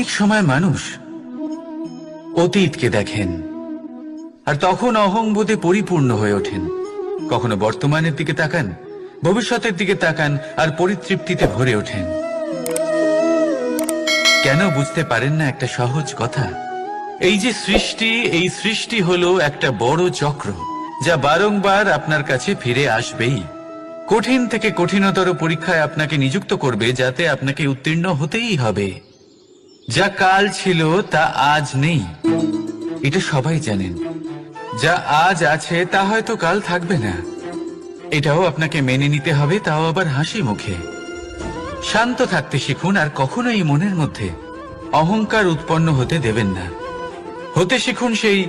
অনেক সময় মানুষ অতীতকে দেখেন আর তখন অহংবোধে পরিপূর্ণ হয়ে ওঠেন। কখনো বর্তমানের দিকে তাকান, ভবিষ্যতের দিকে তাকান আর পরিতৃপ্তিতে ভরে ওঠেন। কেন বুঝতে পারেন না একটা সহজ কথা? এই যে সৃষ্টি, এই সৃষ্টি হলো একটা বড় চক্র যা বারংবার আপনার কাছে ফিরে আসবেই। কঠিন থেকে কঠিনতর পরীক্ষায় আপনাকে নিযুক্ত করবে, যাতে আপনাকে উত্তীর্ণ হতেই হবে। যা কাল ছিল তা আজ নেই, এটা সবাই জানেন। যা আজ আছে তা হয়তো কাল থাকবে না, এটাও আপনাকে মেনে নিতে হবে, তাও আবার হাসি মুখে। শান্ত থাকতে শিখুন আর কখনোই মনের মধ্যে অহংকার উৎপন্ন হতে দেবেন না। হতে শিখুন সেই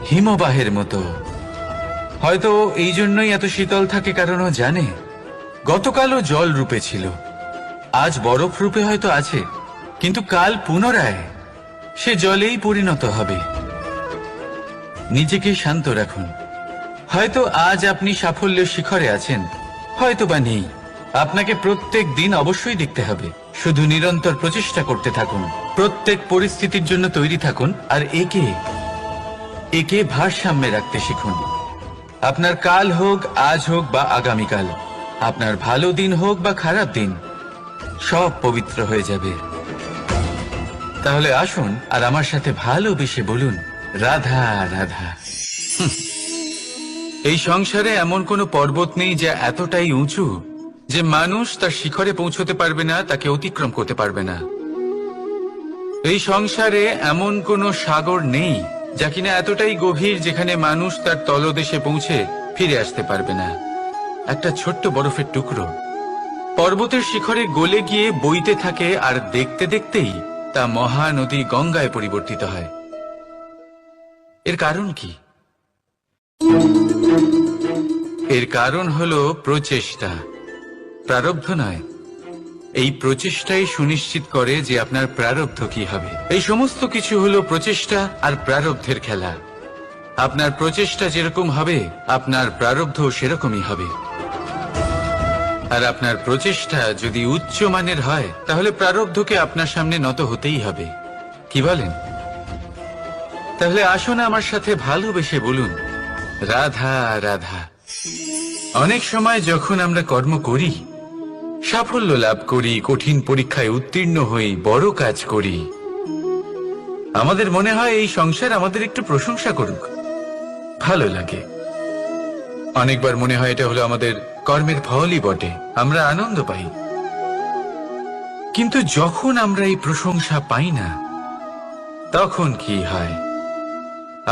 হিমবাহের মতো। হয়তো এই জন্যই এত শীতল থাকে, কারণ ও জানে গতকালও জল রূপে ছিল, আজ বরফ রূপে হয়তো আছে, কিন্তু কাল পুনরায় সে জলেই পরিণত হবে। নিজেকে শান্ত রাখুন। হয়তো আজ আপনি সাফল্যের শিখরে আছেন, হয়তো বা নেই। আপনাকে প্রত্যেক দিন অবশ্যই দেখতে হবে। শুধু নিরন্তর প্রচেষ্টা করতে থাকুন, প্রত্যেক পরিস্থিতির জন্য তৈরি থাকুন আর একে ভারসাম্যে রাখতে শিখুন। আপনার কাল হোক, আজ হোক বা আগামীকাল, আপনার ভালো দিন হোক বা খারাপ দিন, সব পবিত্র হয়ে যাবে। তাহলে আসুন আর আমার সাথে ভালোবেসে বলুন, রাধা রাধা। এই সংসারে এমন কোনো পর্বত নেই যা এতটাই উঁচু যে মানুষ তার শিখরে পৌঁছতে পারবে না, তাকে অতিক্রম করতে পারবে না। এই সংসারে এমন কোনো সাগর নেই যা কিনা এতটাই গভীর যেখানে মানুষ তার তলদেশে পৌঁছে ফিরে আসতে পারবে না। একটা ছোট্ট বরফের টুকরো পর্বতের শিখরে গলে গিয়ে বইতে থাকে, আর দেখতে দেখতেই তা মহানদী গঙ্গায় পরিবর্তিত হয়। এর কারণ কি? এর কারণ হলো প্রচেষ্টা, প্রারব্ধ নয়। এই প্রচেষ্টাই সুনিশ্চিত করে যে আপনার প্রারব্ধ কি হবে। এই সমস্ত কিছু হলো প্রচেষ্টা আর প্রারব্ধের খেলা। আপনার প্রচেষ্টা যেরকম হবে, আপনার প্রারব্ধ সেরকমই হবে। আর আপনার প্রচেষ্টা যদি উচ্চ মানের হয়, তাহলে প্রারব্ধকে আপনার সামনে নত হতেই হবে। কি বলেন? তাহলে আসুন আমার সাথে ভালোবেসে বলুন, রাধা রাধা। অনেক সময় যখন আমরা কর্ম করি, সাফল্য লাভ করি, কঠিন পরীক্ষায় উত্তীর্ণ হই, বড় কাজ করি, আমাদের মনে হয় এই সংসার আমাদের একটু প্রশংসা করুক, ভালো লাগে। অনেকবার মনে হয় এটা হলো আমাদের কর্মের ফলই বটে, আমরা আনন্দ পাই। কিন্তু যখন আমরা এই প্রশংসা পাই না, তখন কি হয়?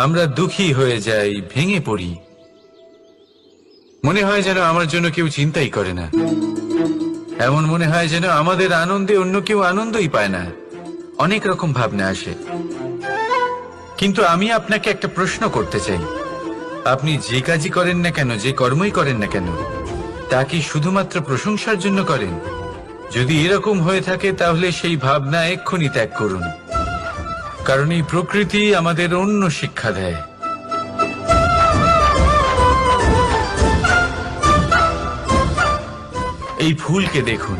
আমরা দুঃখী হয়ে যাই, ভেঙে পড়ি। মনে হয় যেন আমার জন্য কেউ চিন্তাই করে না। এমন মনে হয় যেন আমাদের আনন্দে অন্য কেউ আনন্দই পায় না। অনেক রকম ভাবনা আসে। কিন্তু আমি আপনাকে একটা প্রশ্ন করতে চাই, আপনি যে কাজই করেন না কেন, যে কর্মই করেন না কেন, তা কি শুধুমাত্র প্রশংসার জন্য করেন? যদি এরকম হয়ে থাকে, তাহলে সেই ভাবনা এক্ষুনি ত্যাগ করুন। কারণ এই প্রকৃতি আমাদের অন্য শিক্ষা দেয়। এই ফুলকে দেখুন,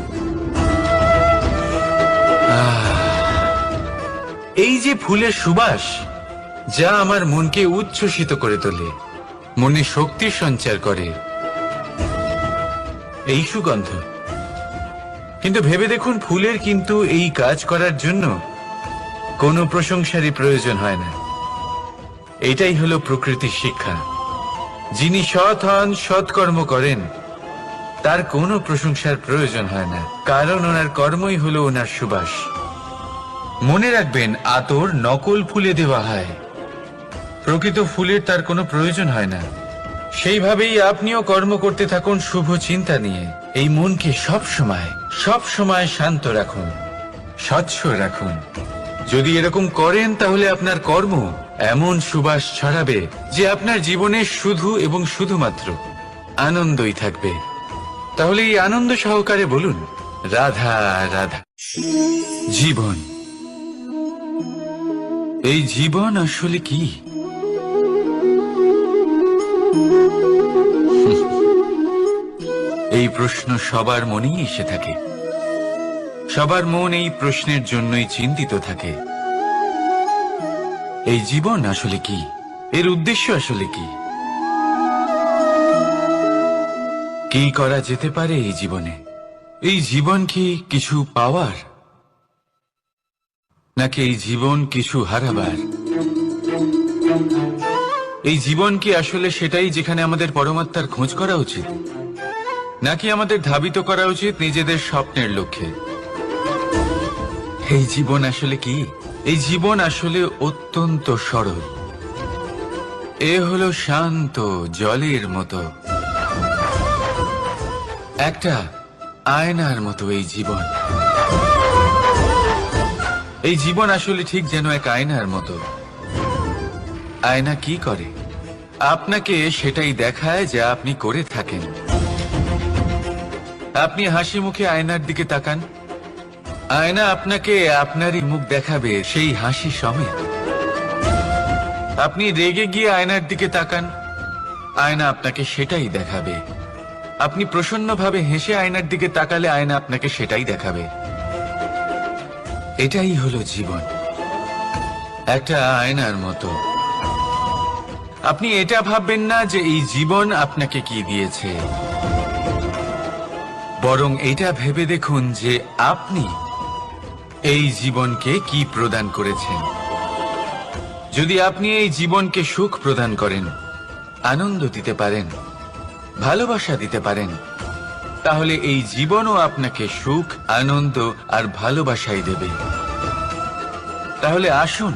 এই যে ফুলের সুবাস, যা আমার মনকে উচ্ছ্বসিত করে তোলে, মনে শক্তি সঞ্চার করে, এই সুগন্ধ। কিন্তু ভেবে দেখুন, ফুলের কিন্তু এই কাজ করার জন্য কোনো প্রশংসারই প্রয়োজন হয় না। এটাই হলো প্রকৃতির শিক্ষা। যিনি সৎ হন, সৎকর্ম করেন, তার কোনো প্রশংসার প্রয়োজন হয় না, কারণ ওনার কর্মই হলো ওনার সুবাস। মনে রাখবেন, আতর নকল ফুলে দেওয়া হয়, প্রকৃত ফুলের তার কোনো প্রয়োজন হয় না। সেইভাবেই আপনিও কর্ম করতে থাকুন শুভ চিন্তা নিয়ে। এই মনকে সব সময় শান্ত রাখুন, স্বচ্ছ রাখুন। যদি এরকম করেন, তাহলে আপনার কর্ম এমন সুবাস ছড়াবে যে আপনার জীবনে শুধু এবং শুধুমাত্র আনন্দই থাকবে। তাহলে এই আনন্দ সহকারে বলুন, রাধা রাধা। জীবন, এই জীবন আসলে কি? এই প্রশ্ন সবার মনেই এসে থাকে। সবার মন এই প্রশ্নের জন্যই চিন্তিত থাকে, এই জীবন আসলে কি, এর উদ্দেশ্য আসলে কি, কি করা যেতে পারে এই জীবনে? এই জীবন কি কিছু পাওয়ার, নাকি এই জীবন কিছু হারাবার? এই জীবন কি আসলে সেটাই যেখানে আমাদের পরমাত্মার খোঁজ করা উচিত, নাকি আমাদের ধাবিত করা উচিত নিজেদের স্বপ্নের লক্ষ্যে? এই জীবন আসলে কি? এই জীবন আসলে অত্যন্ত সরল। এ হলো শান্ত জলের মতো, একটা আয়নার মতো এই জীবন। এই জীবন আসলে ঠিক যেন এক আয়নার মতো। আয়না কি করে? আপনাকে সেটাই দেখায় যা আপনি করে থাকেন। আপনি হাসি মুখে আয়নার দিকে তাকান, আয়না আপনাকে আপনারই মুখ দেখাবে সেই হাসি সমেত। আপনি রেগে গিয়ে আয়নার দিকে তাকান, আয়না আপনাকে সেটাই দেখাবে। আপনি প্রসন্নভাবে হেসে আয়নার দিকে তাকালে আয়না আপনাকে সেটাই দেখাবে। এটাই হলো জীবন, একটা আয়নার মতো। আপনি এটা ভাববেন না যে এই জীবন আপনাকে কি দিয়েছে, বরং এটা ভেবে দেখুন যে আপনি এই জীবনকে কি প্রদান করেছেন। যদি আপনি এই জীবনকে সুখ প্রদান করেন, আনন্দ দিতে পারেন, ভালোবাসা দিতে পারেন, তাহলে এই জীবনও আপনাকে সুখ, আনন্দ আর ভালোবাসাই দেবে। তাহলে আসুন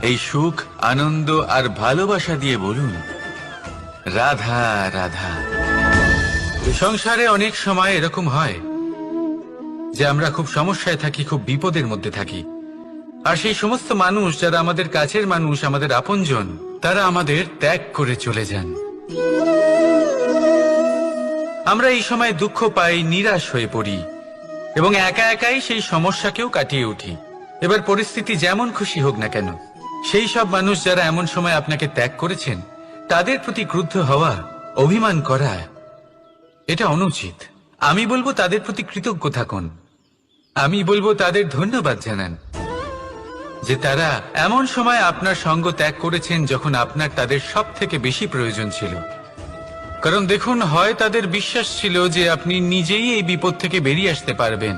এই সুখ, আনন্দ আর ভালোবাসা দিয়ে বলুন, রাধা রাধা। সংসারে অনেক সময় এরকম হয় যে আমরা খুব সমস্যায় থাকি, খুব বিপদের মধ্যে থাকি, আর সেই সমস্ত মানুষ যারা আমাদের কাছের মানুষ, আমাদের আপনজন, তারা আমাদের ত্যাগ করে চলে যান। আমরা এই সময় দুঃখ পাই, নিরাশ হয়ে পড়ি এবং একা একাই সেই সমস্যাকেও কাটিয়ে উঠি। এবার পরিস্থিতি যেমন খুশি হোক না কেন, সেই সব মানুষ যারা এমন সময় আপনাকে ত্যাগ করেছেন, তাদের প্রতি ক্রুদ্ধ হওয়া, অভিমান করা, এটা অনুচিত। আমি বলবো তাদের প্রতি কৃতজ্ঞ থাকুন। আমি বলবো তাদের ধন্যবাদ জানান যে তারা এমন সময় আপনার সঙ্গ ত্যাগ করেছেন যখন আপনার তাদের সব থেকে বেশি প্রয়োজন ছিল। কারণ দেখুন, হয় তাদের বিশ্বাস ছিল যে আপনি নিজেই এই বিপদ থেকে বেরিয়ে আসতে পারবেন,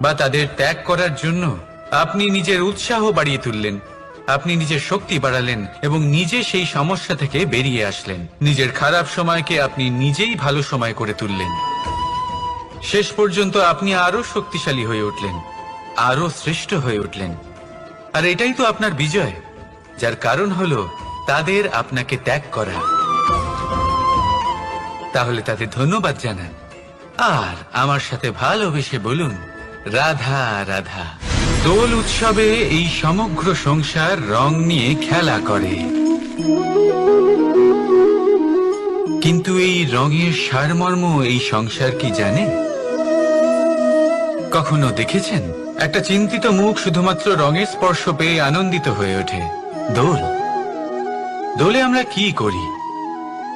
বা তাদের ত্যাগ করার জন্য আপনি নিজের উৎসাহ বাড়িয়ে তুললেন, আপনি নিজের শক্তি বাড়ালেন এবং নিজে সেই সমস্যা থেকে বেরিয়ে আসলেন। নিজের খারাপ সময়কে আপনি নিজেই ভালো সময় করে তুললেন। শেষ পর্যন্ত আপনি আরো শক্তিশালী হয়ে উঠলেন, আরো শ্রেষ্ঠ হয়ে উঠলেন। আর এটাই তো আপনার বিজয়, যার কারণ হলো তাদের আপনাকে ত্যাগ করা। তাহলে তাদের ধন্যবাদ জানান আর আমার সাথে ভালোবেসে বলুন, রাধা রাধা। দোল উৎসবে এই সমগ্র সংসার রং নিয়ে খেলা করে, কিন্তু এই রঙের সারমর্ম এই সংসার কি জানে? কখনো দেখেছেন একটা চিন্তিত মুখ শুধুমাত্র রঙের স্পর্শ পেয়ে আনন্দিত হয়ে ওঠে? দোলে আমরা কি করি?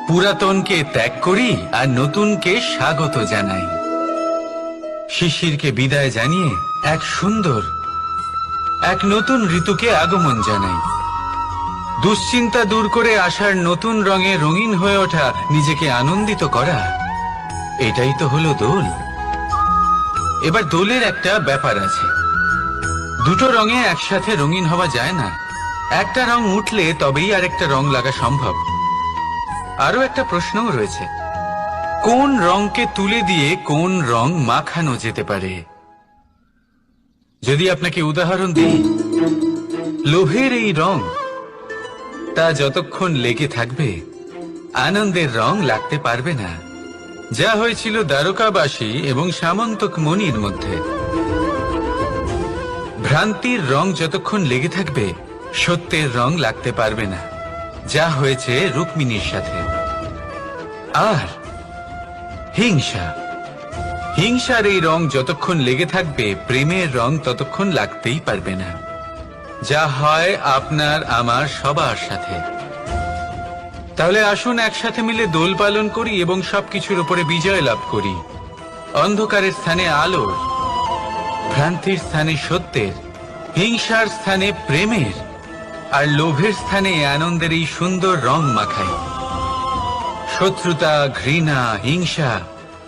পুরাতনকে ত্যাগ করি আর নতুনকে স্বাগত জানাই। শিশিরকে বিদায় জানিয়ে এক সুন্দর, এক নতুন ঋতুকে আগমন জানাই। দুশ্চিন্তা দূর করে আসার নতুন রঙে রঙিন হয়ে ওঠা, নিজেকে আনন্দিত করা, এটাই তো হলো দোল। এবার দোলের একটা ব্যাপার আছে, দুটো রঙে একসাথে রঙিন হওয়া যায় না। একটা রং উঠলে তবেই আরেকটা রং লাগা সম্ভব। আরো একটা প্রশ্নও রয়েছে, কোন রংকে তুলে দিয়ে কোন রং মাখানো যেতে পারে? যদি আপনাকে উদাহরণ দিই, লোভের এই রং, তা যতক্ষণ লেগে থাকবে আনন্দের রং লাগতে পারবে না। যা হয়েছিল দ্বারকাবাসী এবং সামন্তক মণির মধ্যে। ভ্রান্তির রং যতক্ষণ লেগে থাকবে সত্যের রং লাগতে পারবে না, যা হয়েছে রুক্মিণীর সাথে। আর হিংসার এই রং যতক্ষণ লেগে থাকবে প্রেমের রং ততক্ষণ লাগতেই পারবে না, যা হয় আপনার আমার সবার সাথে। তাহলে আসুন একসাথে মিলে দোল পালন করি এবং সবকিছুর উপরে বিজয় লাভ করি। অন্ধকারের স্থানে আলোর, ভ্রান্তির স্থানে সত্যের, হিংসার স্থানে প্রেমের, আর লোভের স্থানে আনন্দের এই সুন্দর রং মাখাই। শত্রুতা, ঘৃণা, হিংসা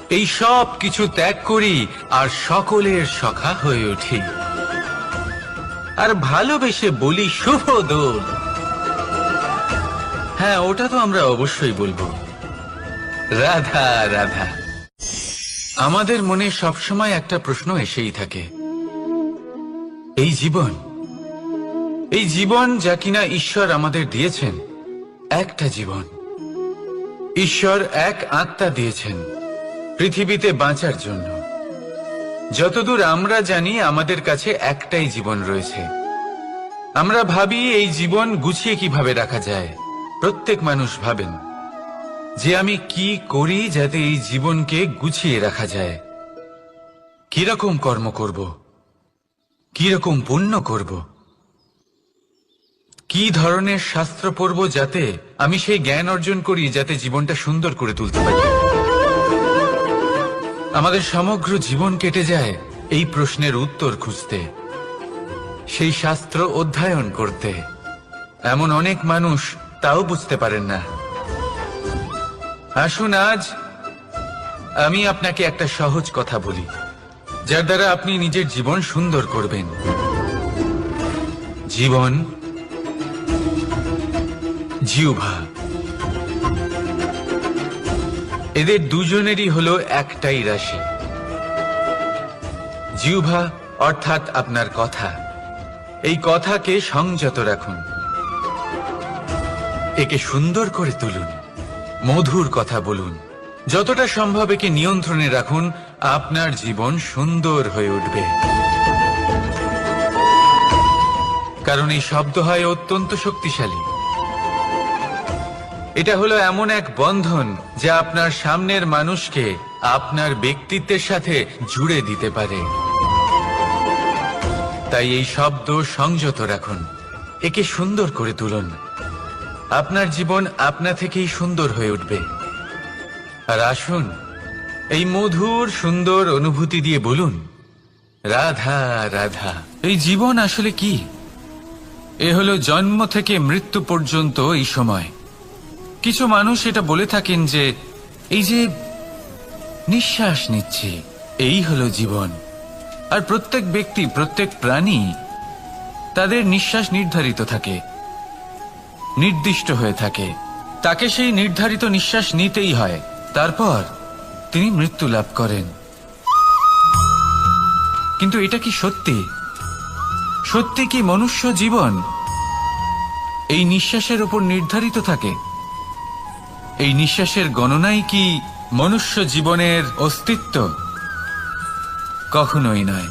এই সব কিছু ত্যাগ করি আর সকলের সখা হয়ে উঠি। আর ভালোবেসে বলি শুভ দোল। হ্যাঁ, ওটা তো আমরা অবশ্যই বলবো, রাধা রাধা। আমাদের মনে সবসময় একটা প্রশ্ন এসেই থাকে, এই জীবন যা কিনা ঈশ্বর আমাদের দিয়েছেন, একটা জীবন। ঈশ্বর এক আত্মা দিয়েছেন পৃথিবীতে বাঁচার জন্য। যতদূর আমরা জানি আমাদের কাছে একটাই জীবন রয়েছে। আমরা ভাবি এই জীবন গুছিয়ে কিভাবে রাখা যায়। প্রত্যেক মানুষ ভাবেন যে আমি কি করি যাতে এই জীবনকে গুছিয়ে রাখা যায়, কিরকম কর্ম করব, কিরকম পুণ্য করব, কি ধরনের শাস্ত্র পড়ব যাতে আমি সেই জ্ঞান অর্জন করি যাতে জীবনটা সুন্দর করে তুলতে পারি। আমাদের সমগ্র জীবন কেটে যায় এই প্রশ্নের উত্তর খুঁজতে, সেই শাস্ত্র অধ্যয়ন করতে। এমন অনেক মানুষ তাও বুঝতে পারেন না। আসুন আজ আমি আপনাকে একটা সহজ কথা বলি, যার দ্বারা আপনি নিজের জীবন সুন্দর করবেন। জীবন, জিহ্বা, এদের দুজনেরই হলো একটাই রাশি। জিহ্বা অর্থাৎ আপনার কথা, এই কথাকে সংযত রাখুন, একে সুন্দর করে তুলুন, মধুর কথা বলুন, যতটা সম্ভব একে নিয়ন্ত্রণে রাখুন। আপনার জীবন সুন্দর হয়ে উঠবে। কারণ এই শব্দ হয় অত্যন্ত শক্তিশালী। এটা হলো এমন এক বন্ধন যা আপনার সামনের মানুষকে আপনার ব্যক্তিত্বের সাথে জুড়ে দিতে পারে। তাই এই শব্দ সংযত রাখুন, একে সুন্দর করে তুলুন। আপনার জীবন আপনা থেকেই সুন্দর হয়ে উঠবে। আর আসুন এই মধুর সুন্দর অনুভূতি দিয়ে বলুন, রাধা রাধা। এই জীবন আসলে কি? এ হলো জন্ম থেকে মৃত্যু পর্যন্ত এই সময়। কিছু মানুষ এটা বলে থাকেন যে এই যে নিঃশ্বাস নিচ্ছে, এই হলো জীবন। আর প্রত্যেক ব্যক্তি, প্রত্যেক প্রাণী, তাদের নিঃশ্বাস নির্ধারিত থাকে, নির্দিষ্ট হয়ে থাকে। তাকে সেই নির্ধারিত নিঃশ্বাস নিতেই হয়, তারপর তিনি মৃত্যু লাভ করেন। কিন্তু এটা কি সত্যি? সত্যি কি মনুষ্য জীবন এই নিঃশ্বাসের উপর নির্ধারিত থাকে? এই নিঃশ্বাসের গণনাই কি মনুষ্য জীবনের অস্তিত্ব? কখনোই নয়।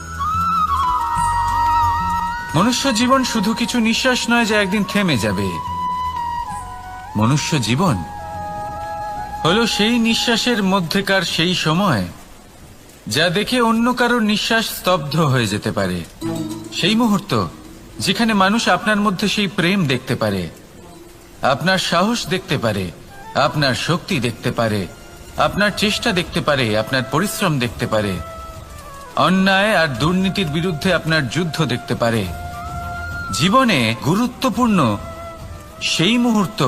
মনুষ্য জীবন শুধু কিছু নিঃশ্বাস নয় যা একদিন থেমে যাবে। মনুষ্য জীবন হলো সেই নিঃশ্বাসের মধ্যেকার সেই সময় যা দেখে অন্য কারোর নিঃশ্বাস স্তব্ধ হয়ে যেতে পারে। সেই মুহূর্ত যেখানে মানুষ আপনার মধ্যে সেই প্রেম দেখতে পারে, আপনার সাহস দেখতে পারে, আপনার শক্তি দেখতে পারে, আপনার চেষ্টা দেখতে পারে, আপনার পরিশ্রম দেখতে পারে, অন্যায় আর দুর্নীতির বিরুদ্ধে আপনার যুদ্ধ দেখতে পারে। জীবনে গুরুত্বপূর্ণ সেই মুহূর্ত,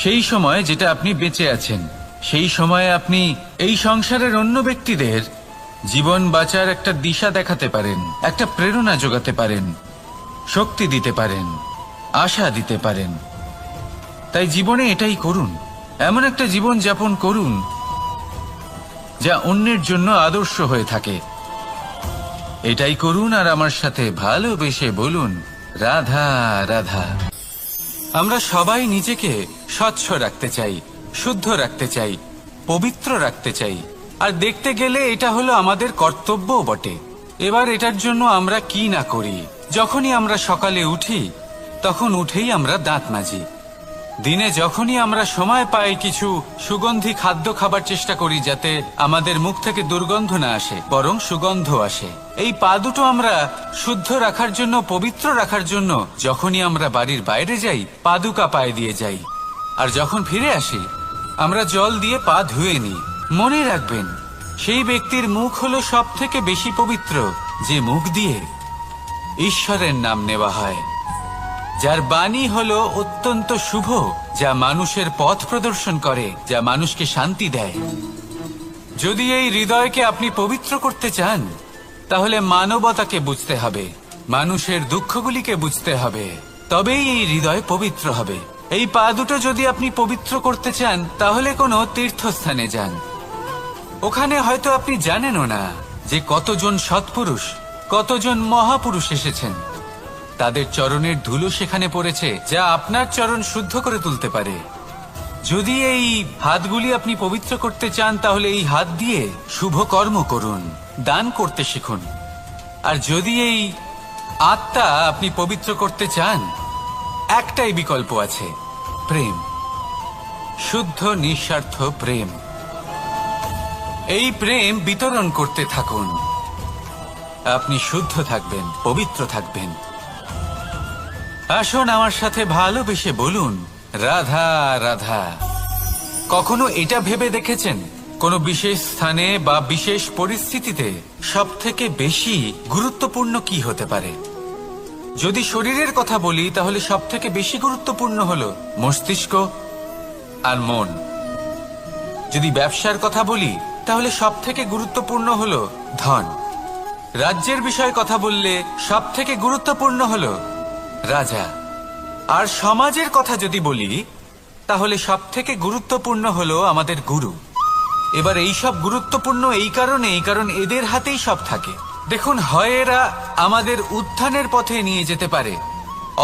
সেই সময় যেটা আপনি বেঁচে আছেন। সেই সময়ে আপনি এই সংসারের অন্য ব্যক্তিদের জীবন বাঁচার একটা দিশা দেখাতে পারেন, একটা প্রেরণা যোগাতে পারেন, শক্তি দিতে পারেন, আশা দিতে পারেন। তাই জীবনে এটাই করুন, এমন একটা জীবন যাপন করুন যা অন্যের জন্য আদর্শ হয়ে থাকে। এটাই করুন আর আমার সাথে ভালোবেসে বলুন, রাধা রাধা। আমরা সবাই নিজেকে স্বচ্ছ রাখতে চাই, শুদ্ধ রাখতে চাই, পবিত্র রাখতে চাই। আর দেখতে গেলে এটা হলো আমাদের কর্তব্যও বটে। এবার এটার জন্য আমরা কি না করি। যখনই আমরা সকালে উঠি তখন উঠেই আমরা দাঁত মাজি। দিনে যখনই আমরা সময় পাই কিছু সুগন্ধি খাদ্য খাবার চেষ্টা করি যাতে আমাদের মুখ থেকে দুর্গন্ধ না আসে, বরং সুগন্ধ আসে। এই পা দুটো আমরা শুদ্ধ রাখার জন্য, পবিত্র রাখার জন্য যখনই আমরা বাড়ির বাইরে যাই পাদুকা পায়ে দিয়ে যাই, আর যখন ফিরে আসি আমরা জল দিয়ে পা ধুয়ে নিই। মনে রাখবেন, সেই ব্যক্তির মুখ হলো সব থেকে বেশি পবিত্র যে মুখ দিয়ে ঈশ্বরের নাম নেওয়া হয়, যার বাণী হলো অত্যন্ত শুভ, যা মানুষের পথ প্রদর্শন করে, যা মানুষকে শান্তি দেয়। যদি এই হৃদয়কে আপনি পবিত্র করতে চান, তাহলে মানবতাকে বুঝতে হবে, মানুষের দুঃখগুলিকে বুঝতে হবে, তবেই এই হৃদয় পবিত্র হবে। এই পা দুটো যদি আপনি পবিত্র করতে চান, তাহলে কোনো তীর্থস্থানে যান। ওখানে হয়তো আপনি জানেনও না যে কতজন সৎপুরুষ, কতজন মহাপুরুষ এসেছেন। তাদের চরণের ধুলো সেখানে পড়েছে, যা আপনার চরণ শুদ্ধ করে তুলতে পারে। যদি এই হাতগুলি আপনি পবিত্র করতে চান, তাহলে এই হাত দিয়ে শুভ কর্ম করুন, দান করতে শিখুন। আর যদি এই আত্মা আপনি পবিত্র করতে চান, একটাই বিকল্প আছে, প্রেম, শুদ্ধ নিঃস্বার্থ প্রেম। এই প্রেম বিতরণ করতে থাকুন, আপনি শুদ্ধ থাকবেন, পবিত্র থাকবেন। আসুন আমার সাথে ভালোবেসে বলুন, রাধা রাধা। কখনো এটা ভেবে দেখেছেন কোনো বিশেষ স্থানে বা বিশেষ পরিস্থিতিতে সবথেকে বেশি গুরুত্বপূর্ণ কি হতে পারে? যদি শরীরের কথা বলি, তাহলে সবথেকে বেশি গুরুত্বপূর্ণ হলো মস্তিষ্ক আর মন। যদি ব্যবসার কথা বলি, তাহলে সবথেকে গুরুত্বপূর্ণ হলো ধন। রাজ্যের বিষয়ে কথা বললে সবথেকে গুরুত্বপূর্ণ হলো রাজা। আর সমাজের কথা যদি বলি, তাহলে সবথেকে গুরুত্বপূর্ণ হলো আমাদের গুরু। এবার এই সব গুরুত্বপূর্ণ এই কারণ এদের হাতেই সব থাকে। দেখুন, হয় এরা আমাদের উত্থানের পথে নিয়ে যেতে পারে,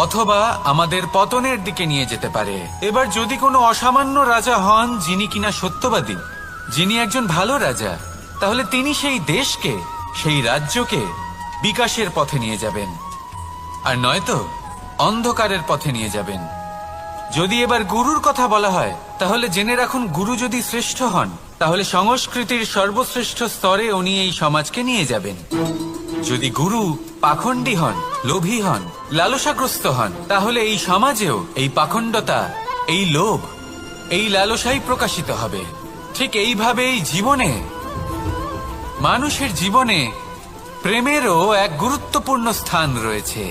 অথবা আমাদের পতনের দিকে নিয়ে যেতে পারে। এবার যদি কোনো অসামান্য রাজা হন, যিনি কিনা সত্যবাদী, যিনি একজন ভালো রাজা, তাহলে তিনি সেই দেশকে, সেই রাজ্যকে বিকাশের পথে নিয়ে যাবেন, আর নয়তো অন্ধকারের পথে নিয়ে যাবেন। যদি এবার গুরুর কথা বলা হয়, তাহলে জেনে রাখুন, গুরু যদি শ্রেষ্ঠ হন, তাহলে সংস্কৃতির সর্বশ্রেষ্ঠ স্তরে উনি এই সমাজকে নিয়ে যাবেন। যদি গুরু পাখণ্ডী হন, লোভী হন, লালসাগ্রস্ত হন, তাহলে এই সমাজেও এই পাখণ্ডতা, এই লোভ, এই লালসাই প্রকাশিত হবে। ঠিক এইভাবেই জীবনে, মানুষের জীবনে প্রেমেরও এক গুরুত্বপূর্ণ স্থান রয়েছে।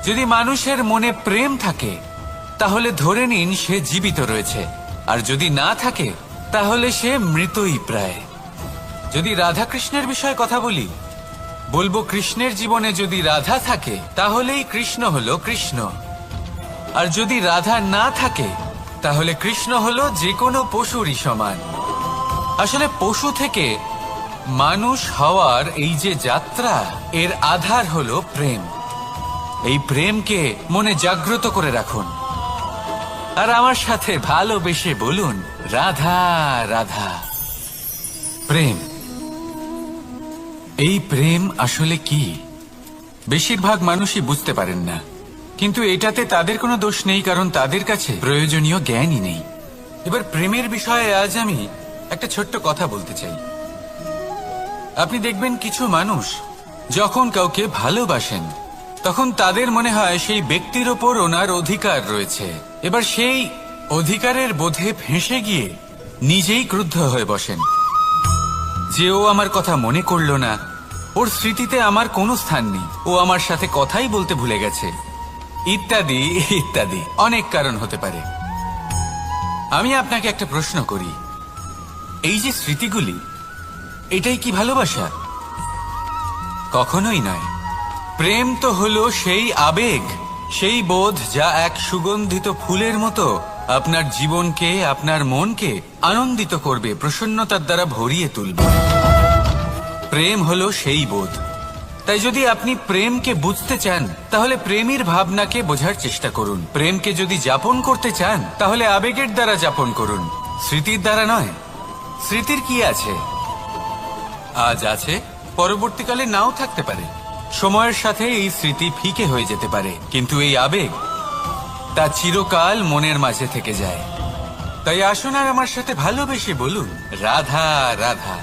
যদি মানুষের মনে প্রেম থাকে, তাহলে ধরে নিন সে জীবিত রয়েছে, আর যদি না থাকে, তাহলে সে মৃতই প্রায়। যদি রাধা কৃষ্ণের বিষয়ে কথা বলি, বলবো কৃষ্ণের জীবনে যদি রাধা থাকে, তাহলেই কৃষ্ণ হলো কৃষ্ণ। আর যদি রাধা না থাকে, তাহলে কৃষ্ণ হলো যে কোনো পশুরই সমান। আসলে পশু থেকে মানুষ হওয়ার এই যে যাত্রা, এর আধার হলো প্রেম। এই প্রেমকে মনে জাগ্রত করে রাখুন, আর আমার সাথে ভালোবেসে বলুন, রাধা রাধা। প্রেম, এই প্রেম আসলে কি? বেশিরভাগ মানুষই বুঝতে পারেন না, কিন্তু এটাতে তাদের কোনো দোষ নেই, কারণ তাদের কাছে প্রয়োজনীয় জ্ঞানই নেই। এবার প্রেমের বিষয়ে আজ আমি একটা ছোট্ট কথা বলতে চাই। আপনি দেখবেন, কিছু মানুষ যখন কাউকে ভালোবাসেন, তখন তাদের মনে হয় সেই ব্যক্তির ওপর ওনার অধিকার রয়েছে। এবার সেই অধিকারের বোধে ফেঁসে গিয়ে নিজেই ক্রুদ্ধ হয়ে বসেন, যে ও আমার কথা মনে করলো না, ওর স্মৃতিতে আমার কোনো স্থান নেই, ও আমার সাথে কথাই বলতে ভুলে গেছে, ইত্যাদি ইত্যাদি অনেক কারণ হতে পারে। আমি আপনাকে একটা প্রশ্ন করি, এই যে স্মৃতিগুলি, এটাই কি ভালোবাসা? কখনোই নয়। প্রেম তো হলো সেই আবেগ, সেই বোধ, যা এক সুগন্ধিত ফুলের মতো আপনার জীবনকে, আপনার মনকে আনন্দিত করবে, প্রসন্নতার দ্বারা ভরিয়ে তুলবে। প্রেম হলো সেই বোধ। তাই যদি আপনি প্রেমকে বুঝতে চান, তাহলে প্রেমের ভাবনাকে বোঝার চেষ্টা করুন। প্রেমকে যদি যাপন করতে চান, তাহলে আবেগের দ্বারা যাপন করুন, স্মৃতির দ্বারা নয়। স্মৃতির কি আছে? আজ আছে, পরবর্তীকালে নাও থাকতে পারে। সময়ের সাথে এই স্মৃতি ফিকে হয়ে যেতে পারে, কিন্তু এই আবেগ, তা চিরকাল মনের মাঝে থেকে যায়। তাই আসুন আর আমার সাথে ভালোবেসে বলুন, রাধা রাধা।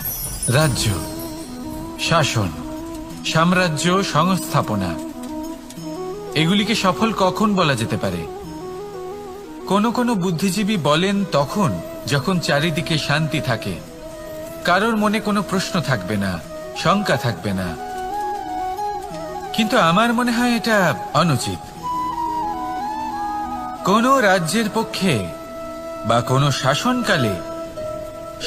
রাজ্য, শাসন, সাম্রাজ্য, সংস্থাপনা, এগুলিকে সফল কখন বলা যেতে পারে? কোনো কোনো বুদ্ধিজীবী বলেন তখন, যখন চারিদিকে শান্তি থাকে, কারোর মনে কোনো প্রশ্ন থাকবে না, শঙ্কা থাকবে না, কিন্তু আমার মনে হয় এটা অনুচিত। কোনো রাজ্যের পক্ষে বা কোনো শাসনকালে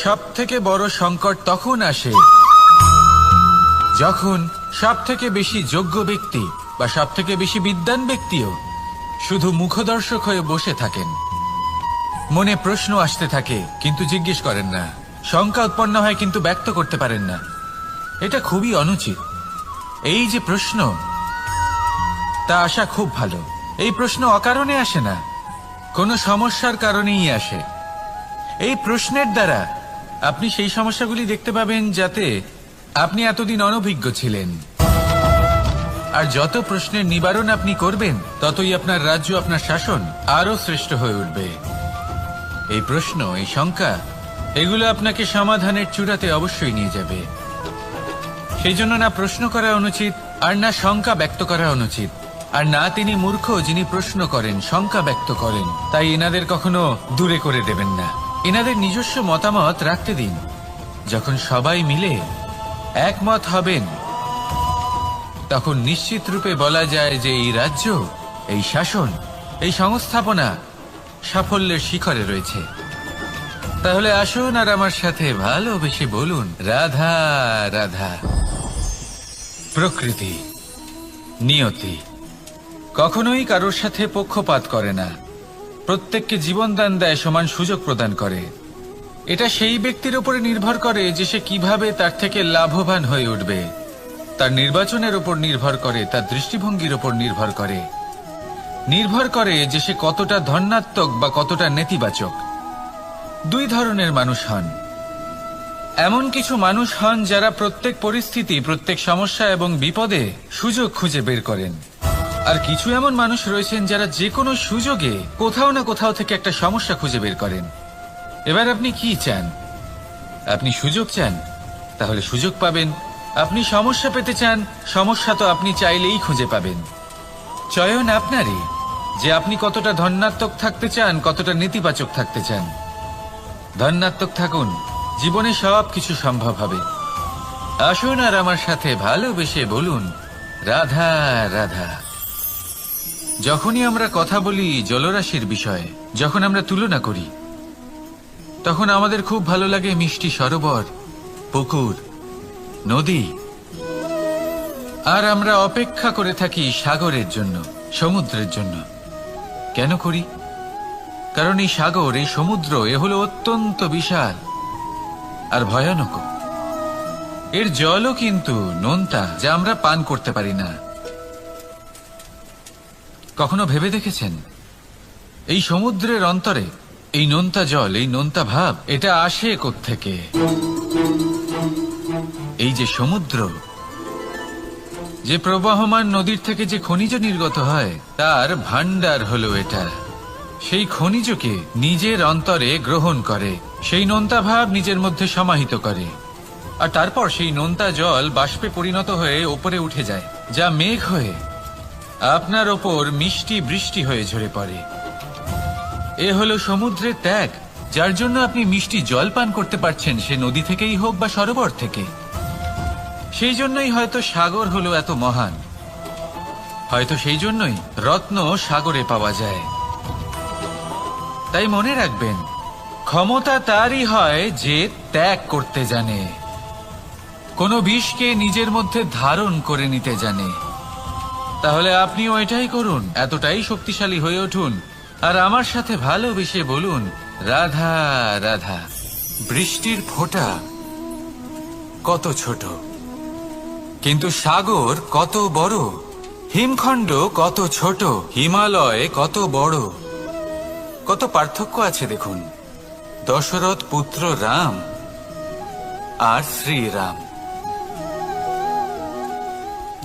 সব থেকে বড় সংকট তখন আসে যখন সব থেকে বেশি যোগ্য ব্যক্তি বা সব থেকে বেশি বিদ্বান ব্যক্তিও শুধু মুখদর্শক হয়ে বসে থাকেন। মনে প্রশ্ন আসতে থাকে কিন্তু জিজ্ঞেস করেন না, শঙ্কা উৎপন্ন হয় কিন্তু ব্যক্ত করতে পারেন না। এটা খুবই অনুচিত। এই যে প্রশ্ন, তা আসা খুব ভালো। এই প্রশ্ন অকারণে আসে না, কোনো সমস্যার কারণেই আসে। এই প্রশ্নের দ্বারা আপনি সেই সমস্যাগুলি দেখতে পাবেন যাতে আপনি এতদিন অনভিজ্ঞ ছিলেন। আর যত প্রশ্নের নিবারণ আপনি করবেন, ততই আপনার রাজ্য, আপনার শাসন আরো শ্রেষ্ঠ হয়ে উঠবে। এই প্রশ্ন, এই শঙ্কা, এগুলো আপনাকে সমাধানের চূড়াতে অবশ্যই নিয়ে যাবে। সেই জন্য না প্রশ্ন করা অনুচিত, আর না শঙ্কা ব্যক্ত করা অনুচিত, আর না তিনি মূর্খ যিনি প্রশ্ন করেন, শঙ্কা ব্যক্ত করেন। তাই এনাদের কখনো দূরে করে দেবেন না, এনাদের নিজস্ব মতামত রাখতে দিন। যখন সবাই মিলে একমত হবেন, তখন নিশ্চিত রূপে বলা যায় যে এই রাজ্য, এই শাসন, এই সংস্থাপনা সাফল্যের শিখরে রয়েছে। তাহলে আসুন আর আমার সাথে ভালোবেসে বলুন, রাধা রাধা। প্রকৃতি, নিয়তি কখনোই কারোর সাথে পক্ষপাত করে না, প্রত্যেককে জীবনদান দেয়, সমান সুযোগ প্রদান করে। এটা সেই ব্যক্তির উপরে নির্ভর করে যে সে কিভাবে তার থেকে লাভবান হয়ে উঠবে। তার নির্বাচনের উপর নির্ভর করে, তার দৃষ্টিভঙ্গির উপর নির্ভর করে যে সে কতটা ধনাত্মক বা কতটা নেতিবাচক। দুই ধরনের মানুষ হন। এমন কিছু মানুষ হন যারা প্রত্যেক পরিস্থিতি, প্রত্যেক সমস্যা এবং বিপদে সুযোগ খুঁজে বের করেন। আর কিছু এমন মানুষ রয়েছেন যারা যে কোনো সুযোগে কোথাও না কোথাও থেকে একটা সমস্যা খুঁজে বের করেন। এবার আপনি কি চান? আপনি সুযোগ চান, তাহলে সুযোগ পাবেন। আপনি সমস্যা পেতে চান, সমস্যা তো আপনি চাইলেই খুঁজে পাবেন। চয়ন আপনারই, যে আপনি কতটা ধনাত্মক থাকতে চান, কতটা নেতিবাচক থাকতে চান। ধনাত্মক থাকুন, জীবনে সব কিছু সম্ভব হবে। আসুন আর আমার সাথে ভালোবেসে বলুন, রাধা রাধা। যখনই আমরা কথা বলি জলরাশির বিষয়ে, যখন আমরা তুলনা করি, তখন আমাদের খুব ভালো লাগে মিষ্টি সরোবর, পুকুর, নদী। আর আমরা অপেক্ষা করে থাকি সাগরের জন্য, সমুদ্রের জন্য। কেন করি? কারণ এই সাগর, এই সমুদ্র, এ হলো অত্যন্ত বিশাল আর ভয়ানক। এর জলও কিন্তু নোনতা, যা আমরা পান করতে পারি না। কখনো ভেবে দেখেছেন এই সমুদ্রের অন্তরে এই নোনতা জল, এই নোনতা ভাব, এটা আসে কোত্থেকে? এই যে সমুদ্র, যে প্রবাহমান নদীর থেকে যে খনিজ নির্গত হয়, তার ভান্ডার হলো এটা। সেই খনিজকে নিজের অন্তরে গ্রহণ করে, সেই নোনতা ভাব নিজের মধ্যে সমাহিত করে, আর তারপর সেই নোনতা জল বাষ্পে পরিণত হয়ে ওপরে উঠে যায়, যা মেঘ হয়ে আপনার ওপর মিষ্টি বৃষ্টি হয়ে ঝরে পড়ে। এ হলো সমুদ্রের ত্যাগ, যার জন্য আপনি মিষ্টি জল পান করতে পারছেন, সে নদী থেকেই হোক বা সরোবর থেকে। সেই জন্যই হয়তো সাগর হলো এত মহান, হয়তো সেই জন্যই রত্ন সাগরে পাওয়া যায়। তাই মনে রাখবেন, ক্ষমতা তারই হয় যে ত্যাগ করতে জানে, কোনো বিষকে নিজের মধ্যে ধারণ করে নিতে জানে। তাহলে আপনিও এটাই করুন, এতটাই শক্তিশালী হয়ে উঠুন, আর আমার সাথে ভালোবেসে বলুন, রাধা রাধা। বৃষ্টির ফোঁটা কত ছোট, কিন্তু সাগর কত বড়। হিমখণ্ড কত ছোট, হিমালয় কত বড়। কত পার্থক্য আছে দেখুন। দশরথ পুত্র রাম আর শ্রীরাম।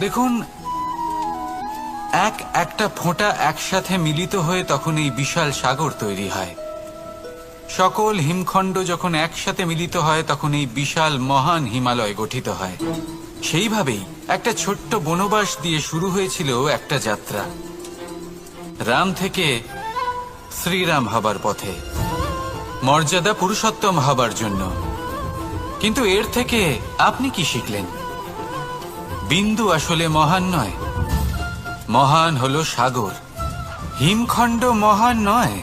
দেখুন, একটা ফোঁটা একসাথে মিলিত হয়ে তখন এই বিশাল সাগর তৈরি হয়। সকল হিমখণ্ড যখন একসাথে মিলিত হয়, তখন এই বিশাল মহান হিমালয় গঠিত হয়। সেইভাবেই একটা ছোট্ট বনবাস দিয়ে শুরু হয়েছিল একটা যাত্রা, রাম থেকে শ্রীরাম হবার পথে, মর্যাদা পুরুষোত্তম হবার জন্য। কিন্তু এর থেকে আপনি কি শিখলেন? বিন্দু আসলে মহান নয়, মহান হলো সাগর, হিমখণ্ড মহান নয়,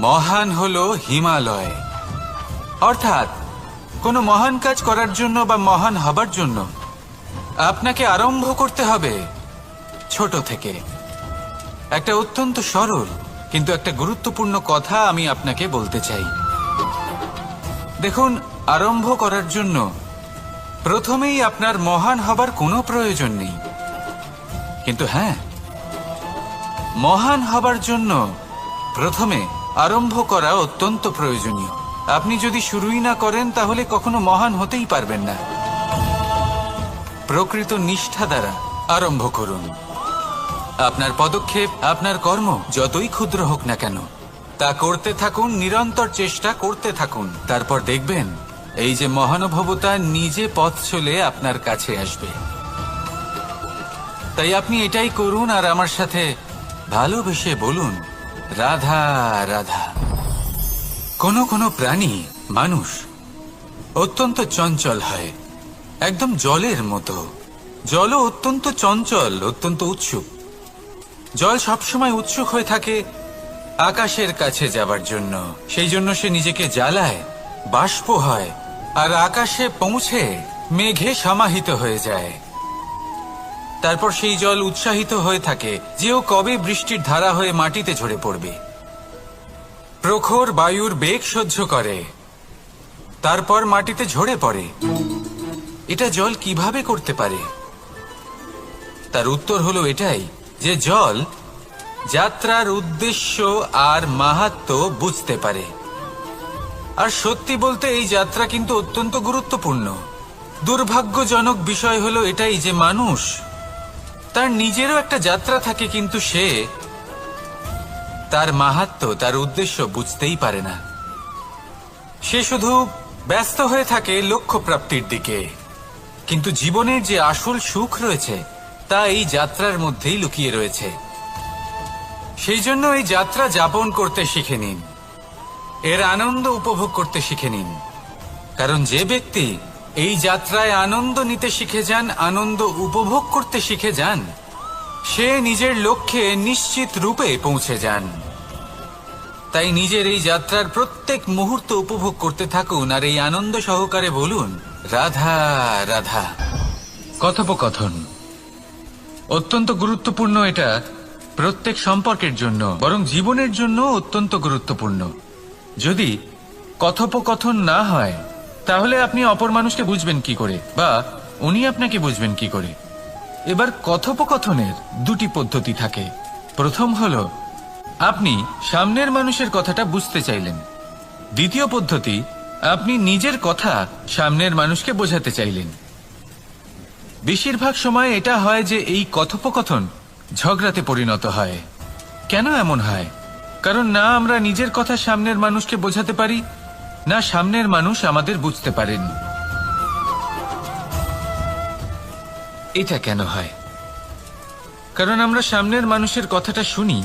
মহান হলো হিমালয়। অর্থাৎ কোনো মহান কাজ করার জন্য বা মহান হবার জন্য আপনাকে আরম্ভ করতে হবে ছোট থেকে। একটা অত্যন্ত সরল কিন্তু একটা গুরুত্বপূর্ণ কথা আমি আপনাকে বলতে চাই। দেখুন, আরম্ভ করার জন্য প্রথমেই আপনার মহান হবার কোনো প্রয়োজন নেই, কিন্তু হ্যাঁ, মহান হবার জন্য প্রথমে আরম্ভ করা অত্যন্ত প্রয়োজনীয়। আপনি যদি শুরুই না করেন তাহলে কখনো মহান হতেই পারবেন না। প্রকৃত নিষ্ঠা দ্বারা আরম্ভ করুন। আপনার পদক্ষেপ, আপনার কর্ম যতই ক্ষুদ্র হোক না কেন, তা করতে থাকুন, নিরন্তর চেষ্টা করতে থাকুন। তারপর দেখবেন এই যে মহানুভবতা নিজে পথ চলে আপনার কাছে আসবে। তাই আপনি এটাই করুন আর আমার সাথে ভালোবেসে বলুন, রাধা রাধা। কোনো প্রাণী, মানুষ অত্যন্ত চঞ্চল হয়, একদম জলের মতো। জলও অত্যন্ত চঞ্চল, অত্যন্ত উৎসুক। জল সবসময় উৎসুক হয়ে থাকে আকাশের কাছে যাবার জন্য। সেই জন্য সে নিজেকে জ্বালায়, বাষ্প হয়, আর আকাশে পৌঁছে মেঘে সমাহিত হয়ে যায়। তারপর সেই জল উৎসাহিত হয়ে থাকে যে ও কবে বৃষ্টির ধারা হয়ে মাটিতে ঝরে পড়বে। প্রখর বায়ুর বেগ সহ্য করে, তারপর মাটিতে ঝরে পড়ে। এটা জল কিভাবে করতে পারে? তার উত্তর হলো এটাই যে জল যাত্রার উদ্দেশ্য আর মাহাত্ম্য বুঝতে পারে। আর সত্যি বলতে এই যাত্রা কিন্তু অত্যন্ত গুরুত্বপূর্ণ। দুর্ভাগ্যজনক বিষয় হলো এটাই যে মানুষ তার নিজেরও একটা যাত্রা থাকে, কিন্তু সে তার মাহাত্ম্য, তার উদ্দেশ্য বুঝতেই পারে না। সে শুধু ব্যস্ত হয়ে থাকে লক্ষ্য প্রাপ্তির দিকে। কিন্তু জীবনের যে আসল সুখ রয়েছে তা এই যাত্রার মধ্যেই লুকিয়ে রয়েছে। সেই জন্য এই যাত্রা যাপন করতে শিখে নিন, এর আনন্দ উপভোগ করতে শিখে নিন। কারণ যে ব্যক্তি এই যাত্রায় আনন্দ নিতে শিখে যান, আনন্দ উপভোগ করতে শিখে যান, সে নিজের লক্ষ্যে নিশ্চিত রূপে পৌঁছে যান। তাই নিজের এই যাত্রার প্রত্যেক মুহূর্ত উপভোগ করতে থাকুন আর এই আনন্দ সহকারে বলুন, রাধা রাধা। কথোপকথন অত্যন্ত গুরুত্বপূর্ণ। এটা প্রত্যেক সম্পর্কের জন্য, বরং জীবনের জন্য অত্যন্ত গুরুত্বপূর্ণ। যদি কথোপকথন না হয় তাহলে আপনি অপর মানুষকে বুঝবেন কি করে, বা উনি আপনাকে বুঝবেন কি করে? এবার কথোপকথনের দুটি পদ্ধতি থাকে। প্রথম হলো আপনি সামনের মানুষের কথাটা বুঝতে চাইলেন। দ্বিতীয় পদ্ধতি, আপনি নিজের কথা সামনের মানুষকে বোঝাতে চাইলেন। বেশিরভাগ সময় এটা হয় যে এই কথোপকথন ঝগড়াতে পরিণত হয়। কেন এমন হয়? কারণ না আমরা নিজের কথা সামনের মানুষকে বোঝাতে পারি, না সামনের মানুষ আমাদের বুঝতে পারেন। এটা কেন হয়? কারণ আমরা সামনের মানুষের কথাটা শুনি,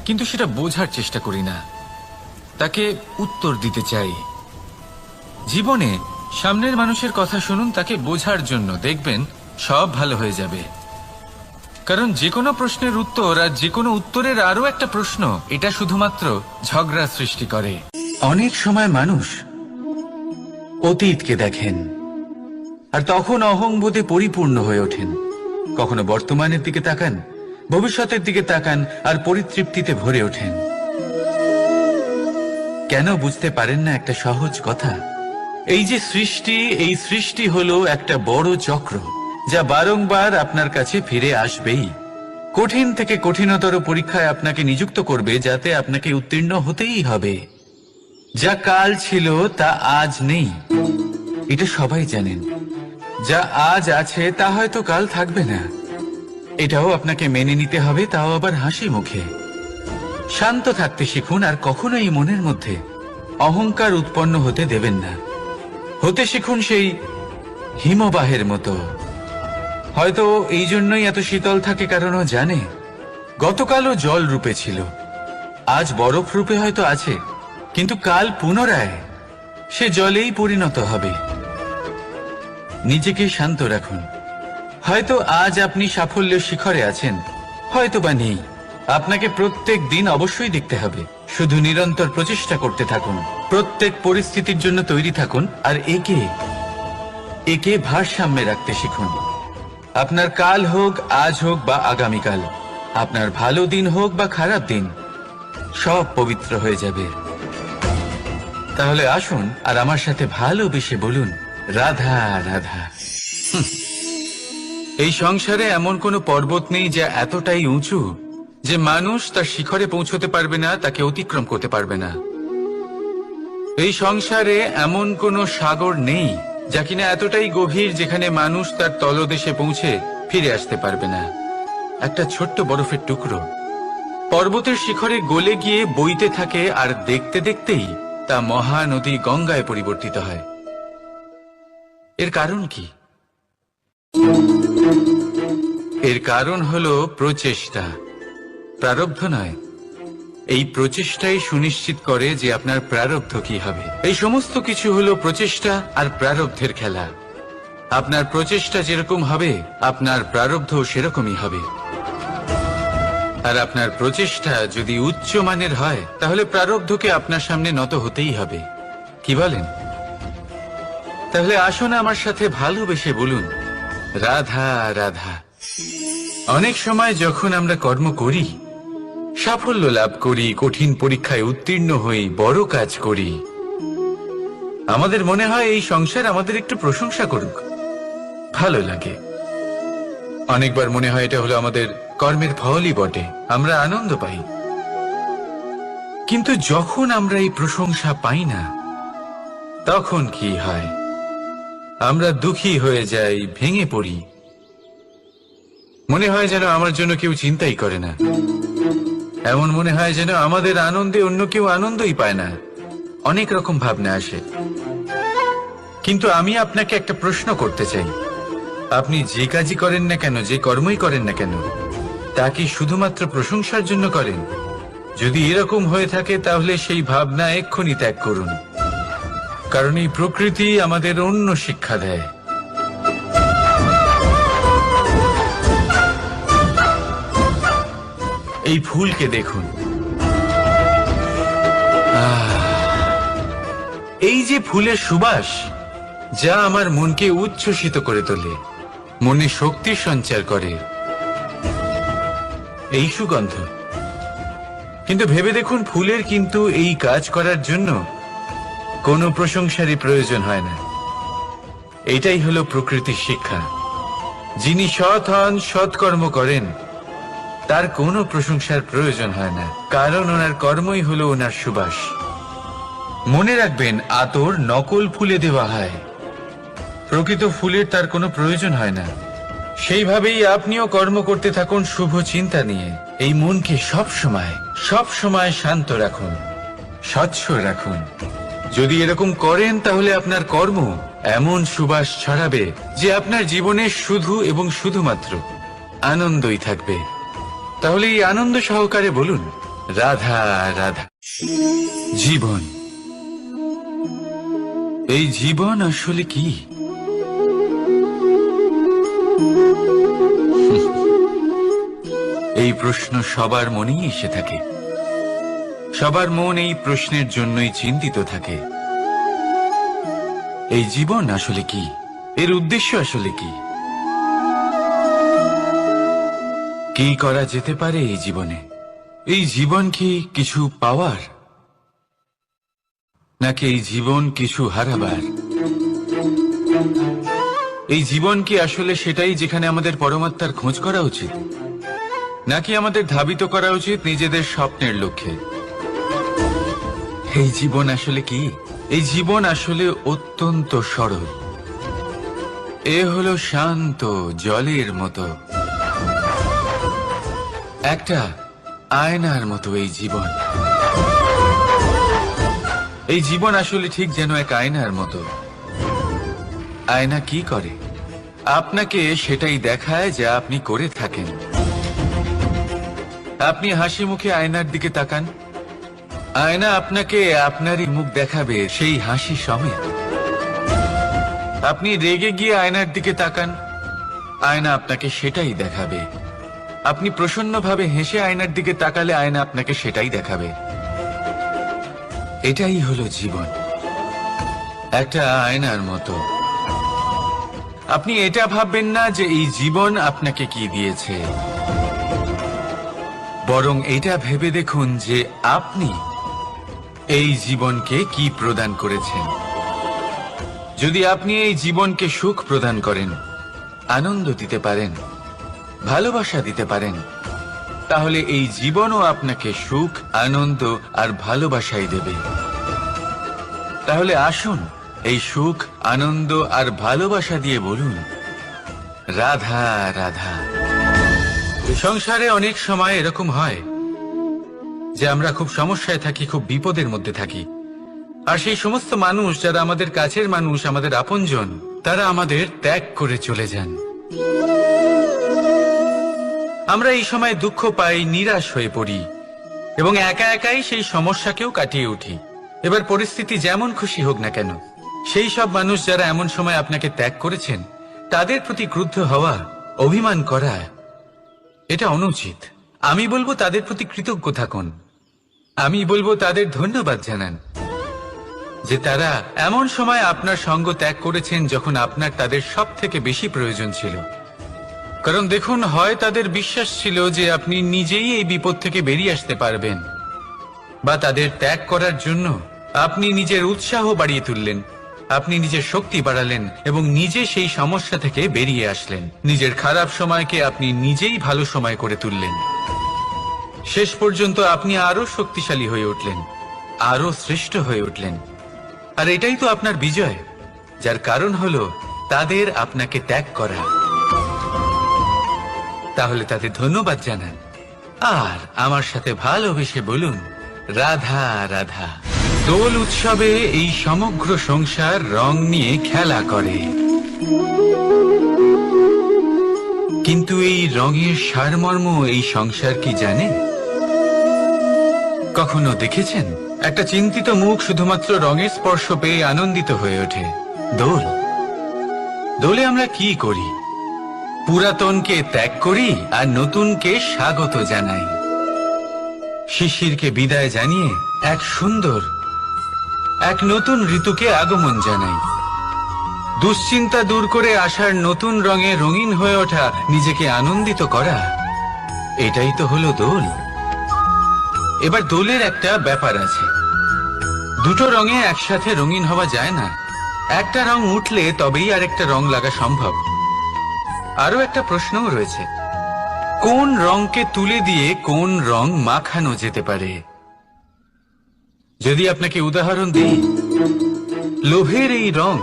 কিন্তু সেটা বোঝার চেষ্টা করি না, তাকে উত্তর দিতে চাই। জীবনে সামনের মানুষের কথা শুনুন তাকে বোঝার জন্য, দেখবেন সব ভালো হয়ে যাবে। কারণ যে কোনো প্রশ্নের উত্তর আর যে কোনো উত্তরের আরো একটা প্রশ্ন, এটা শুধুমাত্র ঝগড়া সৃষ্টি করে। অনেক সময় মানুষ অতীতকে দেখেন আর তখন অহংবোধে পরিপূর্ণ হয়ে ওঠেন। কখনো বর্তমানের দিকে তাকান, ভবিষ্যতের দিকে তাকান আর পরিতৃপ্তিতে ভরে ওঠেন। কেন বুঝতে পারেন না একটা সহজ কথা? এই যে সৃষ্টি, এই সৃষ্টি হলো একটা বড় চক্র যা বারংবার আপনার কাছে ফিরে আসবেই। কঠিন থেকে কঠিনতর পরীক্ষায় আপনাকে নিযুক্ত করবে, যাতে আপনাকে উত্তীর্ণ হতেই হবে। যা কাল ছিল তা আজ নেই, এটা সবাই জানেন। যা আজ আছে তা হয়তো কাল থাকবে না, এটাও আপনাকে মেনে নিতে হবে, তাও আবার হাসি মুখে। শান্ত থাকতে শিখুন আর কখনোই মনের মধ্যে অহংকার উৎপন্ন হতে দেবেন না। হতে শিখুন সেই হিমবাহের মতো। হয়তো এই জন্যই এত শীতল থাকে, কারণ ও জানে গতকালও জল রূপে ছিল, আজ বরফ রূপে হয়তো আছে, কিন্তু কাল পুনরায় সে জলেই পরিণত হবে। নিজেকে শান্ত রাখুন, হয়তো আজ আপনি সাফল্যের শিখরে আছেন, হয়তো বা নেই। আপনাকে প্রত্যেক দিন অবশ্যই দেখতে হবে। শুধু নিরন্তর প্রচেষ্টা করতে থাকুন, প্রত্যেক পরিস্থিতির জন্য তৈরি থাকুন, আর একে ভারসাম্যে রাখতে শিখুন। আপনার কাল হোক, আজ হোক বা আগামীকাল, আপনার ভালো দিন হোক বা খারাপ দিন, সব পবিত্র হয়ে যাবে। তাহলে আসুন আর আমার সাথে ভালোবেসে বলুন, রাধা রাধা। এই সংসারে এমন কোনো পর্বত নেই যা এতটাই উঁচু যে মানুষ তার শিখরে পৌঁছতে পারবে না, তাকে অতিক্রম করতে পারবে না। এই সংসারে এমন কোনো সাগর নেই যা কিনা এতটাই গভীর যেখানে মানুষ তার তলদেশে পৌঁছে ফিরে আসতে পারবে না। একটা ছোট্ট বরফের টুকরো পর্বতের শিখরে গলে গিয়ে বইতে থাকে, আর দেখতে দেখতেই তা মহানদী গঙ্গায় পরিবর্তিত হয়। এর কারণ কি? এর কারণ হলো প্রচেষ্টা, প্রারব্ধ নয়। এই প্রচেষ্টাই সুনিশ্চিত করে যে আপনার প্রারব্ধ কি হবে। এই সমস্ত কিছু হলো প্রচেষ্টা আর প্রারব্ধের খেলা। আপনার প্রচেষ্টা যেরকম হবে, আপনার প্রারব্ধ সেরকমই হবে। আর আপনার প্রচেষ্টা যদি উচ্চ মানের হয়, তাহলে প্রারব্ধকে আপনার সামনে নত হতেই হবে। কি বলেন? তাহলে আসুন আমার সাথে ভালোবেসে বলুন, রাধা রাধা। অনেক সময় যখন আমরা কর্ম করি, সাফল্য লাভ করি, কঠিন পরীক্ষায় উত্তীর্ণ হই, বড় কাজ করি, আমাদের মনে হয় এই সংসার আমাদের একটু প্রশংসা করুক, ভালো লাগে। অনেকবার মনে হয় এটা হলো আমাদের কর্মের ফলই বটে, আমরা আনন্দ পাই। কিন্তু যখন আমরা এই প্রশংসা পাই না, তখন কি হয়? আমরা দুঃখী হয়ে যাই, ভেঙে পড়ি। মনে হয় যেন আমার জন্য কেউ চিন্তাই করে না। এমন মনে হয় যেন আমাদের আনন্দে অন্য কেউ আনন্দই পায় না। অনেক রকম ভাবনা আসে। কিন্তু আমি আপনাকে একটা প্রশ্ন করতে চাই, আপনি যে কাজই করেন না কেন, যে কর্মই করেন না কেন, তা কি শুধুমাত্র প্রশংসার জন্য করেন? যদি এরকম হয়ে থাকে, তাহলে সেই ভাবনা এক্ষুনি ত্যাগ করুন। কারণ এই প্রকৃতি আমাদের অন্য শিক্ষা দেয়। এই ফুলকে দেখুন, এই যে ফুলের সুবাস, যা আমার মনকে উচ্ছ্বসিত করে তোলে, মনে শক্তি সঞ্চার করে, এই সুগন্ধ। কিন্তু ভেবে দেখুন, ফুলের কিন্তু এই কাজ করার জন্য কোনো প্রশংসারই প্রয়োজন হয় না। এটাই হলো প্রকৃতির শিক্ষা। যিনি সৎ হন, সৎকর্ম করেন, তার কোনো প্রশংসার প্রয়োজন হয় না, কারণ ওনার কর্মই হলো ওনার সুবাস। মনে রাখবেন, আতর নকল ফুলে দেওয়া হয়, প্রকৃত ফুলের তার কোনো প্রয়োজন হয় না। সেইভাবেই আপনিও কর্ম করতে থাকুন শুভ চিন্তা নিয়ে। এই মনকে সব সময় শান্ত রাখুন, স্বচ্ছ রাখুন। যদি এরকম করেন, তাহলে আপনার কর্ম এমন সুবাস ছড়াবে যে আপনার জীবনে শুধু এবং শুধুমাত্র আনন্দই থাকবে। তাহলে এই আনন্দ সহকারে বলুন, রাধা রাধা। জীবন, এই জীবন আসলে কি? এই প্রশ্ন সবার মনেই এসে থাকে। সবার মন এই প্রশ্নের জন্যই চিন্তিত থাকে। এই জীবন আসলে কি? এর উদ্দেশ্য আসলে কি? কি করা যেতে পারে এই জীবনে? এই জীবন কি কিছু পাওয়ার, নাকি এই জীবন কিছু হারাবার? এই জীবন কি আসলে সেটাই যেখানে আমাদের পরমাত্মার খোঁজ করা উচিত, নাকি আমাদের ধাবিত করা উচিত নিজেদের স্বপ্নের লক্ষ্যে? এই জীবন আসলে কি? এই জীবন আসলে অত্যন্ত সরল। এ হলো শান্ত জলের মতো, একটা আয়নার মতো এই জীবন। এই জীবন আসলে ঠিক যেন এক আয়নার মতো। আয়না কি করে? আপনাকে সেটাই দেখায় যা আপনি করে থাকেন। আপনি হাসি মুখে আয়নার দিকে তাকান, আয়না আপনাকে আপনারই মুখ দেখাবে সেই হাসি সমেত। আপনি রেগে গিয়ে আয়নার দিকে তাকান, আয়না আপনাকে সেটাই দেখাবে। আপনি প্রসন্নভাবে হেসে আয়নার দিকে তাকালে আয়না আপনাকে সেটাই দেখাবে। এটাই হলো জীবন, একটা আয়নার মতো। আপনি এটা ভাববেন না যে এই জীবন আপনাকে কি দিয়েছে, বরং এটা ভেবে দেখুন যে আপনি এই জীবনকে কি প্রদান করেছেন। যদি আপনি এই জীবনকে সুখ প্রদান করেন, আনন্দ দিতে পারেন, ভালোবাসা দিতে পারেন, তাহলে এই জীবনও আপনাকে সুখ, আনন্দ আর ভালোবাসাই দেবে। তাহলে আসুন এই সুখ, আনন্দ আর ভালোবাসা দিয়ে বলুন, রাধা রাধা। সংসারে অনেক সময় এরকম হয় যে আমরা খুব সমস্যায় থাকি, খুব বিপদের মধ্যে থাকি। আর সেই সমস্ত মানুষ যারা আমাদের কাছের মানুষ, আমাদের আপনজন, তারা আমাদের ত্যাগ করে চলে যান। আমরা এই সময় দুঃখ পাই, নিরাশ হয়ে পড়ি এবং একা একাই সেই সমস্যাকেও কাটিয়ে উঠি। এবার পরিস্থিতি যেমন খুশি হোক না কেন, সেই সব মানুষ যারা এমন সময় আপনাকে ত্যাগ করেছেন, তাদের প্রতি ক্রুদ্ধ হওয়া, অভিমান করা, এটা অনুচিত। আমি বলবো তাদের প্রতি কৃতজ্ঞ থাকুন। আমি বলবো তাদের ধন্যবাদ জানান যে তারা এমন সময় আপনার সঙ্গ ত্যাগ করেছেন যখন আপনার তাদের সব থেকে বেশি প্রয়োজন ছিল। কারণ দেখুন, হয় তাদের বিশ্বাস ছিল যে আপনি নিজেই এই বিপদ থেকে বেরিয়ে আসতে পারবেন, বা তাদের ত্যাগ করার জন্য আপনি নিজের উৎসাহ বাড়িয়ে তুললেন, আপনি নিজের শক্তি বাড়ালেন এবং নিজে সেই সমস্যা থেকে বেরিয়ে আসলেন। নিজের খারাপ সময়কে আপনি নিজেই ভালো সময় করে তুললেন। শেষ পর্যন্ত আপনি আরো শক্তিশালী হয়ে উঠলেন, আরো শ্রেষ্ঠ হয়ে উঠলেন। আর এটাই তো আপনার বিজয়, যার কারণ হলো তাদের আপনাকে ত্যাগ করা। তাহলে তাদের ধন্যবাদ জানান আর আমার সাথে ভালোবেসে বলুন, রাধা রাধা। দোল উৎসবে এই সমগ্র সংসার রং নিয়ে খেলা করে, কিন্তু এই রঙের সারমর্ম এই সংসার কি জানে? কখনো দেখেছেন একটা চিন্তিত মুখ শুধুমাত্র রঙের স্পর্শ পেয়ে আনন্দিত হয়ে ওঠে? দোলে আমরা কি করি? পুরাতনকে ত্যাগ করি আর নতুনকে স্বাগত জানাই। শিশিরকে বিদায় জানিয়ে এক সুন্দর, এক নতুন ঋতুকে আগমন জানাই। দুশ্চিন্তা দূর করে আসার নতুন রঙে রঙিন হয়ে ওঠা, নিজেকে আনন্দিত করা, এটাই তো হলো দোল। এবার দোলের একটা ব্যাপার আছে, দুটো রঙে একসাথে রঙিন হওয়া যায় না। একটা রং উঠলে তবেই আরেকটা রং লাগা সম্ভব। আরো একটা প্রশ্নও রয়েছে, কোন রংকে তুলে দিয়ে কোন রং মাখানো যেতে পারে? যদি আপনাকে উদাহরণ দিই, লোভের এই রং,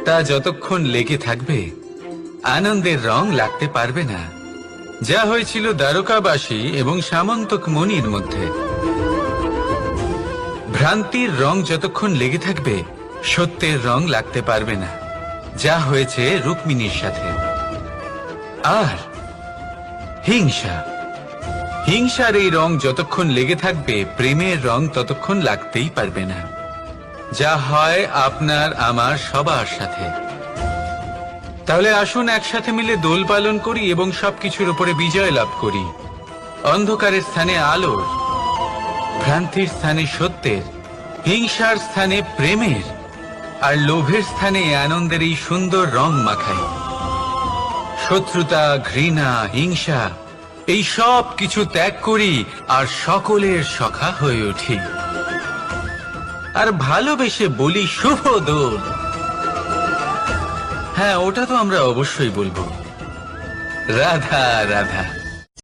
তা যতক্ষণ লেগে থাকবে আনন্দের রং লাগতে পারবে না। যা হয়েছিল দ্বারকাবাসী এবং সামন্তক মণির মধ্যে। ভ্রান্তির রং যতক্ষণ লেগে থাকবে সত্যের রং লাগতে পারবে না, যা হয়েছে রুক্মিণীর সাথে। আর হিংসার এই রং যতক্ষণ লেগে থাকবে প্রেমের রং ততক্ষণ লাগতেই পারবে না, যা হয় আপনার আমার সবার সাথে। তাহলে আসুন একসাথে মিলে দোল পালন করি এবং সবকিছুর উপরে বিজয় লাভ করি। অন্ধকারের স্থানে আলোর, ভ্রান্তির স্থানে সত্যের, হিংসার স্থানে প্রেমের, আর লোভের স্থানে আনন্দের এই সুন্দর রং মাখাই। শত্রুতা, ঘৃণা, হিংসা এই সব কিছু ত্যাগ করি আর সকলের সখা হয়ে উঠি। আর ভালোবেসে বলি, শুভ দোল। হ্যাঁ, ওটা তো আমরা অবশ্যই বলবো, রাধা রাধা।